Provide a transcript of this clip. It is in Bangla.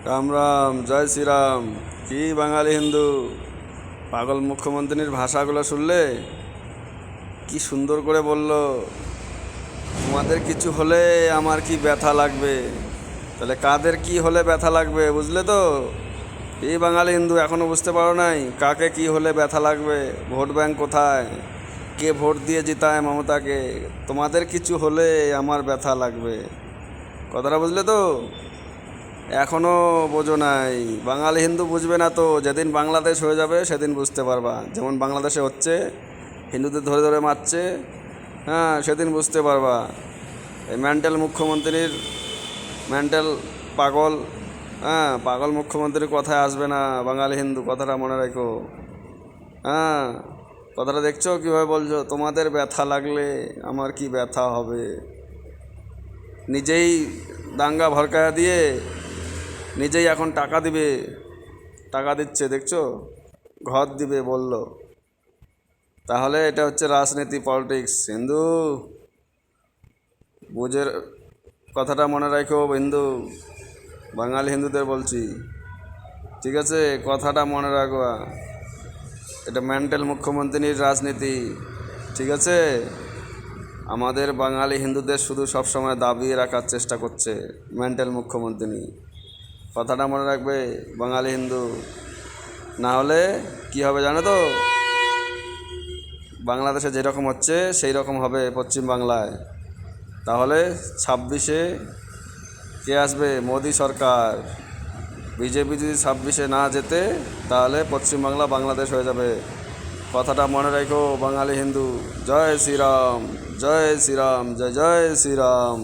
রাম রাম, জয় শ্রীরাম। কি বাঙালি হিন্দু, পাগল মুখ্যমন্ত্রীর ভাষাগুলো শুনলে? কি সুন্দর করে বলল, তোমাদের কিছু হলে আমার কি ব্যথা লাগবে। তাহলে কাদের কি হলে ব্যথা লাগবে, বুঝলে তো? এই বাঙালি হিন্দু এখনো বুঝতে পারো নাই কাকে কি হলে ব্যথা লাগবে? ভোট ব্যাংক কোথায়? কে ভোট দিয়ে জিতায় মমতাকে? তোমাদের কিছু হলে আমার ব্যথা লাগবে, কথাটা বুঝলে তো? এখনো বোঝো নাই? বাঙালি হিন্দু বুঝবে না তো, যেদিন বাংলাদেশ হয়ে যাবে সেদিন বুঝতে পারবা। যেমন বাংলাদেশে হচ্ছে, হিন্দুদের ধরে ধরে মারছে, হ্যাঁ, সেদিন বুঝতে পারবা। এই মেন্টাল মুখ্যমন্ত্রীর, মেন্টাল পাগল, হ্যাঁ, পাগল মুখ্যমন্ত্রীর কথায় আসবে না বাঙালি হিন্দু, কথাটা মনে রেখো। হ্যাঁ, কথাটা দেখছো কীভাবে বলছো? তোমাদের ব্যথা লাগলে আমার কি ব্যথা হবে। নিজেই দাঙ্গা ভরকায়া দিয়ে নিজেই এখন টাকা দিবে, টাকা দিচ্ছে দেখছো, ঘর দিবে বলল। তাহলে এটা হচ্ছে রাজনীতি, পলিটিক্স। হিন্দু বুঝের কথাটা মনে রাখো হিন্দু, বাঙালি হিন্দুদের বলছি, ঠিক আছে? কথাটা মনে রাখো, এটা মেন্টাল মুখ্যমন্ত্রীর রাজনীতি, ঠিক আছে? আমাদের বাঙালি হিন্দুদের শুধু সবসময় দাবিয়ে রাখার চেষ্টা করছে মেন্টাল মুখ্যমন্ত্রী, কথাটা মনে রাখবে বাঙালি হিন্দু। না হলে কি হবে জানো তো? বাংলাদেশে যেরকম হচ্ছে সেই রকম হবে পশ্চিম বাংলায়। তাহলে 26-এ কে আসবে? মোদি সরকার। বিজেপি যদি 26-এ না যেতে, তাহলে পশ্চিমবাংলা বাংলাদেশ হয়ে যাবে। কথাটা মনে রাখো বাঙালি হিন্দু। জয় শ্রীরাম, জয় শ্রীরাম, জয় জয় শ্রীরাম।